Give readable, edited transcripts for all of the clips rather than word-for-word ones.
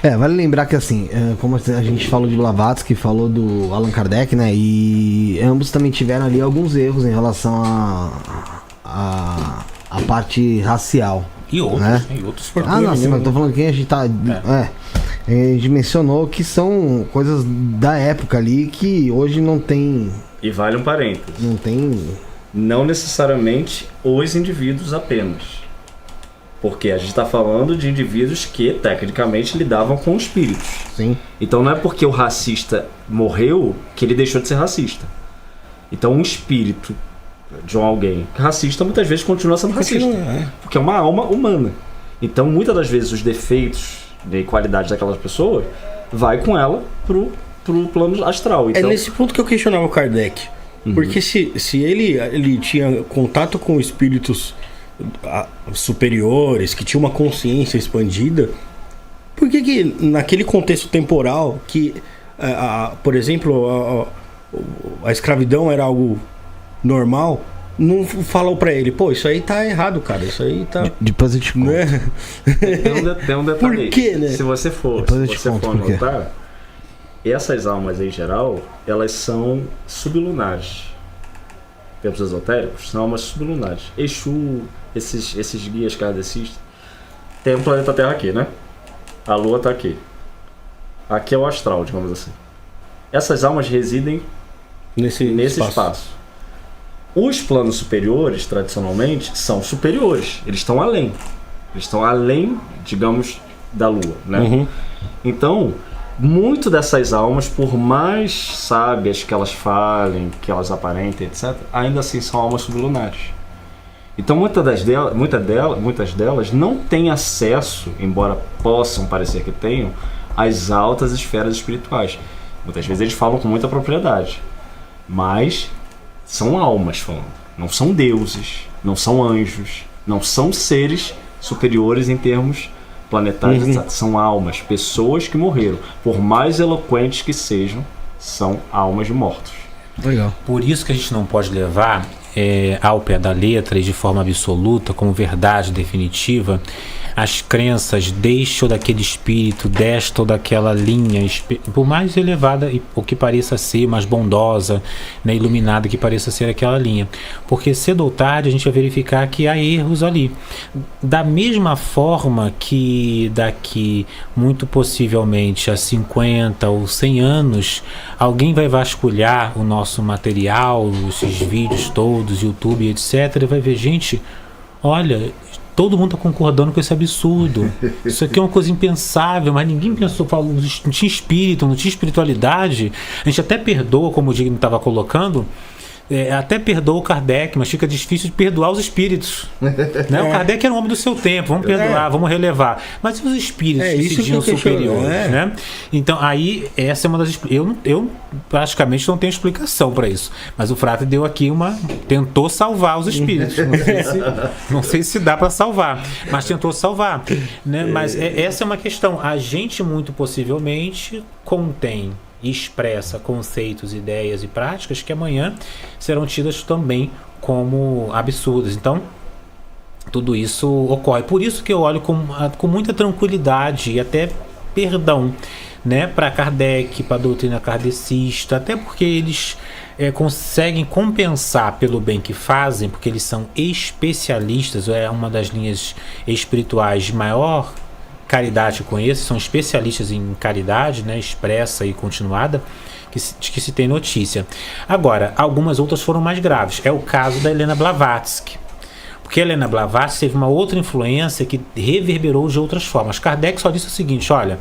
Vale lembrar que assim, como a gente falou de Blavatsky, falou do Allan Kardec, né? E ambos também tiveram ali alguns erros em relação a parte racial. E outros, né? E outros não, sim, mas eu tô falando que a gente tá. A gente mencionou que são coisas da época ali que hoje não tem. E vale um parênteses. Não tem. Não necessariamente os indivíduos apenas. Porque a gente está falando de indivíduos que, tecnicamente, lidavam com espíritos. Sim. Então não é porque o racista morreu que ele deixou de ser racista. Então um espírito de alguém racista muitas vezes continua sendo racista. Porque é uma alma humana. Então muitas das vezes os defeitos de qualidade daquelas pessoas vai com ela pro plano astral. Então, é nesse ponto que eu questionava o Kardec. Porque se ele tinha contato com espíritos superiores, que tinha uma consciência expandida, por que naquele contexto temporal que, por exemplo, a escravidão era algo normal, não falou pra ele, pô, isso aí tá errado, cara, isso aí tá... Depois eu te conto. Tem um detalhe. Por quê, né? Se você for notar, essas almas em geral, elas são sublunares. Tempos esotéricos são almas sublunares. Exu, esses guias kardecistas, tem um planeta Terra aqui, né? A Lua tá aqui. Aqui é o astral, digamos assim. Essas almas residem nesse espaço. Os planos superiores, tradicionalmente, são superiores. Eles estão além. Eles estão além, digamos, da Lua, né? Então, muito dessas almas, por mais sábias que elas falem, que elas aparentem, etc., ainda assim são almas sublunares. Então muitas delas não têm acesso, embora possam parecer que tenham, às altas esferas espirituais. Muitas vezes eles falam com muita propriedade, mas são almas falando, não são deuses, não são anjos, não são seres superiores em termos planetários, são almas, pessoas que morreram, por mais eloquentes que sejam, são almas de mortos. Legal. Por isso que a gente não pode levar ao pé da letra e de forma absoluta, como verdade definitiva, as crenças deste ou daquele espírito, desta ou daquela linha, por mais elevada ou que pareça ser, mais bondosa, né, iluminada que pareça ser aquela linha. Porque cedo ou tarde a gente vai verificar que há erros ali. Da mesma forma que daqui, muito possivelmente, a 50 ou 100 anos, alguém vai vasculhar o nosso material, esses vídeos todos, YouTube, etc., e vai ver, gente, olha, todo mundo está concordando com esse absurdo. Isso aqui é uma coisa impensável, mas ninguém pensou, não tinha espírito, não tinha espiritualidade. A gente até perdoa, como o Digno estava colocando, até perdoa o Kardec, mas fica difícil de perdoar os espíritos. Né? O Kardec era um homem do seu tempo, vamos perdoar, vamos relevar. Mas e os espíritos que se diziam superiores? Né? Então, aí, essa é uma das... Eu praticamente não tenho explicação para isso. Mas o Frate deu aqui tentou salvar os espíritos. Não sei se dá para salvar, mas tentou salvar. Né? Mas essa é uma questão. A gente, muito possivelmente, contém e expressa conceitos, ideias e práticas que amanhã serão tidas também como absurdas. Então, tudo isso ocorre. Por isso que eu olho com muita tranquilidade e até perdão, né, para Kardec, para a doutrina kardecista, até porque eles conseguem compensar pelo bem que fazem, porque eles são especialistas, é uma das linhas espirituais de maior caridade que conheço, são especialistas em caridade, né, expressa e continuada, que se tem notícia. Agora, algumas outras foram mais graves. É o caso da Helena Blavatsky. Porque a Helena Blavatsky teve uma outra influência que reverberou de outras formas. Kardec só disse o seguinte, olha,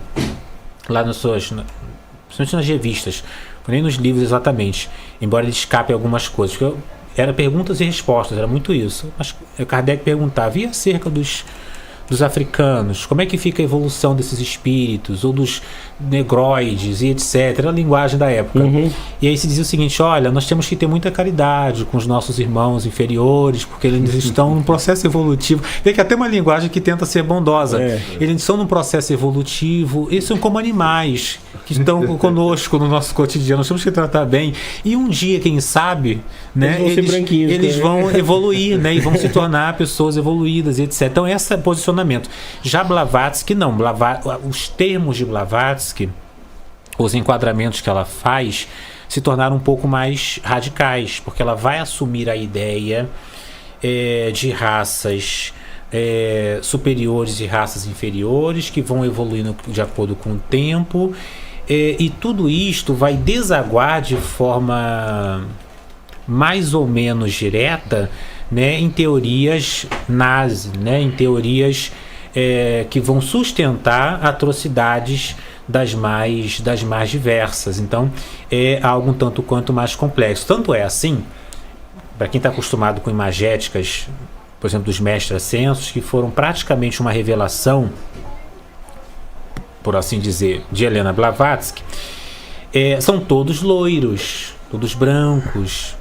lá principalmente nas revistas, nem nos livros exatamente, embora ele escape algumas coisas, porque era perguntas e respostas, era muito isso. Mas Kardec perguntava, e acerca dos africanos, como é que fica a evolução desses espíritos, ou dos negroides e etc, a linguagem da época. E aí se dizia o seguinte, olha, nós temos que ter muita caridade com os nossos irmãos inferiores, porque eles estão num processo evolutivo. Vê que até uma linguagem que tenta ser bondosa. Eles estão num processo evolutivo, eles são como animais que estão conosco no nosso cotidiano, nós temos que tratar bem. E um dia, quem sabe, né, eles vão evoluir, né, e vão se tornar pessoas evoluídas e etc. Então esse posicionamento fundamento. Já Blavatsky não. Os termos de Blavatsky, os enquadramentos que ela faz, se tornaram um pouco mais radicais, porque ela vai assumir a ideia de raças superiores e raças inferiores que vão evoluindo de acordo com o tempo, e tudo isto vai desaguar de forma mais ou menos direta, né, em teorias nazi, né, em teorias que vão sustentar atrocidades das mais diversas. Então é algo um tanto quanto mais complexo. Tanto é assim, para quem está acostumado com imagéticas, por exemplo, dos mestres ascensos, que foram praticamente uma revelação, por assim dizer, de Helena Blavatsky, são todos loiros, todos brancos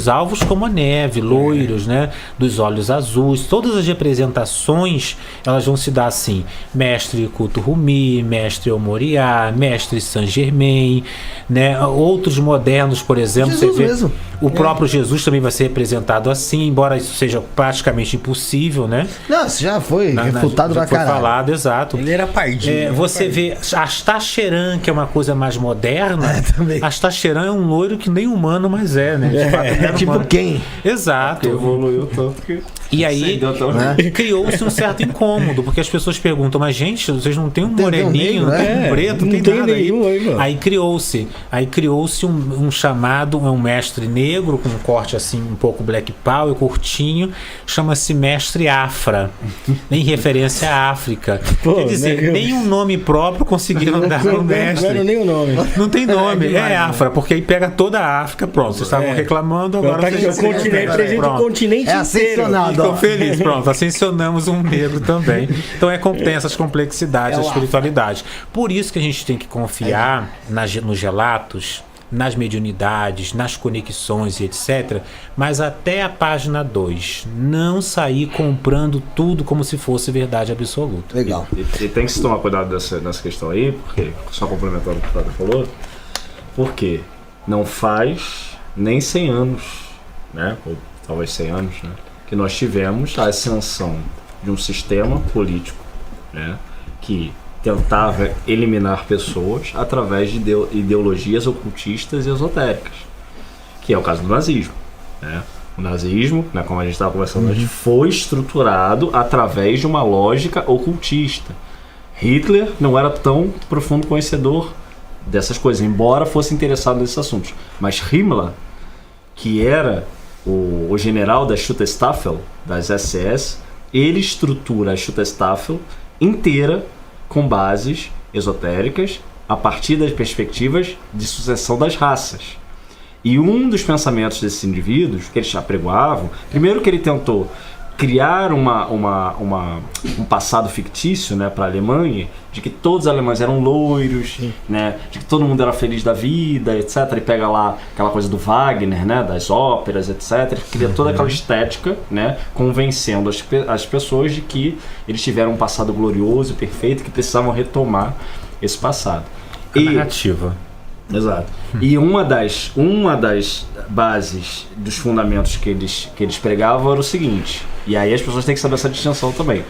alvos como a neve, loiros, né, dos olhos azuis. Todas as representações, elas vão se dar assim: mestre Kuthumi, mestre Omoriá, mestre Saint Germain, né? Outros modernos, por exemplo, Jesus você vê mesmo. o próprio Jesus também vai ser representado assim, embora isso seja praticamente impossível, né? Não, isso já foi refutado já pra foi caralho. falado, exato. Ele era pardinho. Você vê Astacheran, que é uma coisa mais moderna. Também. Astacheran é um loiro que nem humano mais né? De fato, ele era Tipo humano. quem? Exato. Evoluiu tanto que... E aí criou-se um certo incômodo, porque as pessoas perguntam: mas gente, vocês não tem um moreninho, não tem um preto, não tem nada nenhum aí, mano. Aí criou-se um chamado, um mestre negro com um corte assim um pouco black power, curtinho, chama-se mestre Afra, em referência à África. Quer dizer, nem um nome próprio conseguiram dar no mestre. Não nem o nome. Não tem nome, Afra, porque aí pega toda a África, pronto. Vocês estavam reclamando, agora vocês o continente É inteiro. ascensionado. Estou feliz, pronto, ascensionamos um negro também. Então tem essas complexidades da espiritualidade. Por isso que a gente tem que confiar nos relatos, nas mediunidades, nas conexões e etc. Mas até a página 2, não sair comprando tudo como se fosse verdade absoluta. Legal. E tem que se tomar cuidado nessa questão aí, porque, só complementando o que o Fábio falou, porque não faz nem 100 anos, né? Ou talvez 100 anos, né? Que nós tivemos a ascensão de um sistema político, né, que tentava eliminar pessoas através de ideologias ocultistas e esotéricas, que é o caso do nazismo, né? O nazismo, né, como a gente estava conversando antes, foi estruturado através de uma lógica ocultista. Hitler não era tão profundo conhecedor dessas coisas, embora fosse interessado nesses assuntos, mas Himmler, que era o general da Schutzstaffel, das SS, ele estrutura a Schutzstaffel inteira com bases esotéricas a partir das perspectivas de sucessão das raças. E um dos pensamentos desses indivíduos que eles apregoavam, primeiro que ele tentou criar um passado fictício, né, para a Alemanha, de que todos os alemães eram loiros, né, de que todo mundo era feliz da vida, etc. E pega lá aquela coisa do Wagner, né, das óperas, etc. Ele cria toda aquela estética, né, convencendo as pessoas de que eles tiveram um passado glorioso e perfeito, que precisavam retomar esse passado. Narrativa. Exato. E uma das bases dos fundamentos que eles pregavam era o seguinte, e aí as pessoas têm que saber essa distinção também,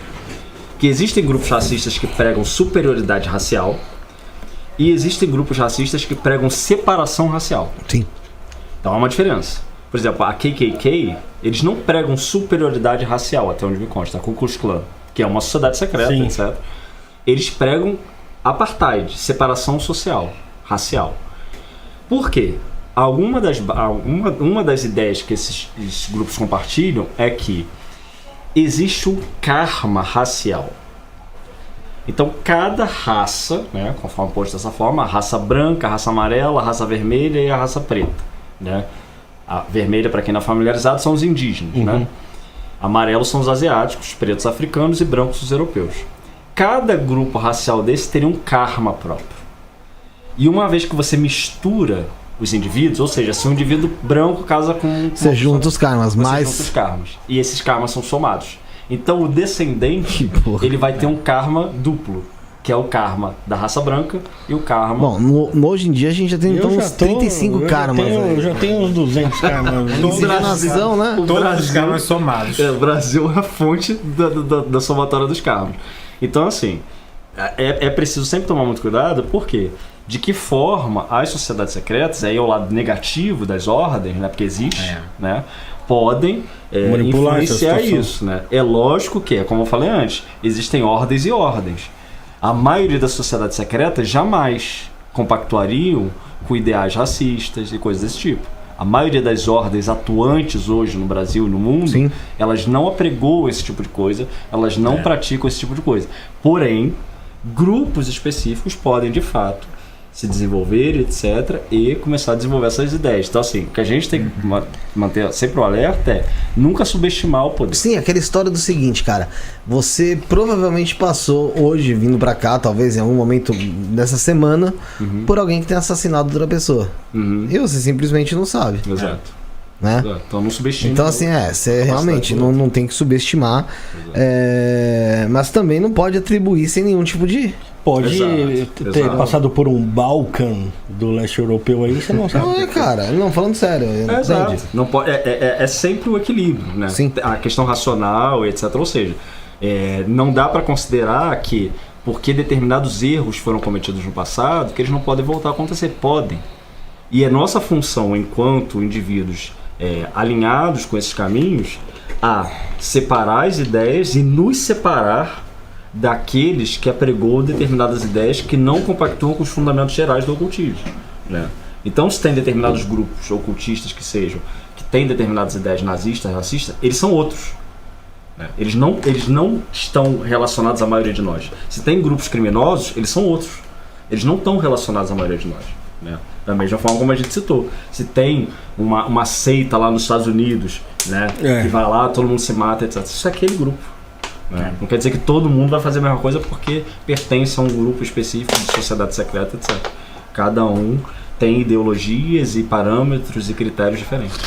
que existem grupos racistas que pregam superioridade racial e existem grupos racistas que pregam separação racial. Sim. Então há uma diferença. Por exemplo, a KKK, eles não pregam superioridade racial, até onde me consta, a Ku Klux Klan, que é uma sociedade secreta, Sim. etc. Eles pregam apartheid, separação social, racial. Por quê? Uma das ideias que esses grupos compartilham é que existe um karma racial. Então, cada raça, né, conforme posto dessa forma, a raça branca, a raça amarela, a raça vermelha e a raça preta, né? A vermelha, para quem não é familiarizado, são os indígenas, né? Amarelos são os asiáticos, pretos africanos e brancos os europeus. Cada grupo racial desse teria um karma próprio. E uma vez que você mistura os indivíduos, ou seja, se um indivíduo branco casa com... Você junta os karmas, mas... Você junta os karmas. E esses karmas são somados. Então o descendente, ele vai ter um karma duplo. que é o karma da raça branca e o karma... Bom, hoje em dia a gente já tem então uns 35 karmas. Eu já tenho uns 200 karmas. Miscigenação, né? Todos os karmas somados. O Brasil é a fonte da somatória dos karmas. Então, assim, é preciso sempre tomar muito cuidado, por quê? De que forma as sociedades secretas, aí é o lado negativo das ordens, né? Porque existe, né? Podem influenciar isso, né? É lógico que, como eu falei antes, existem ordens e ordens. A maioria das sociedades secretas jamais compactuariam com ideais racistas e coisas desse tipo. A maioria das ordens atuantes hoje no Brasil e no mundo, Sim. elas não apregoam esse tipo de coisa, elas não praticam esse tipo de coisa. Porém, grupos específicos podem, de fato, se desenvolver, etc., e começar a desenvolver essas ideias. Então, assim, o que a gente tem que manter sempre o alerta é nunca subestimar o poder. Sim, aquela história do seguinte, cara. Você provavelmente passou hoje, vindo pra cá, talvez em algum momento dessa semana, por alguém que tenha assassinado outra pessoa. E você simplesmente não sabe. Exato. Né? Exato. Então não subestima. Então, assim, você realmente não tem que subestimar. Mas também não pode atribuir sem nenhum tipo de... Pode ter Exato. passado por um Balkan do leste europeu aí, você não sabe. Não, cara, não, falando sério. Exato. Entende? Não pode, é sempre o equilíbrio, né? Sim. A questão racional, etc. Ou seja, não dá para considerar que porque determinados erros foram cometidos no passado, que eles não podem voltar a acontecer. Podem. E é nossa função, enquanto indivíduos alinhados com esses caminhos, a separar as ideias e nos separar daqueles que apregou determinadas ideias que não compactuam com os fundamentos gerais do ocultismo, né? Então, se tem determinados grupos ocultistas que sejam, que têm determinadas ideias nazistas, racistas, eles são outros, né? Eles não estão relacionados à maioria de nós. Se tem grupos criminosos, eles são outros. Eles não estão relacionados à maioria de nós, né? Da mesma forma como a gente citou. Se tem uma seita lá nos Estados Unidos, né? Que vai lá, todo mundo se mata, etc. Isso é aquele grupo. Não quer dizer que todo mundo vai fazer a mesma coisa porque pertence a um grupo específico de sociedade secreta, etc. Cada um tem ideologias e parâmetros e critérios diferentes.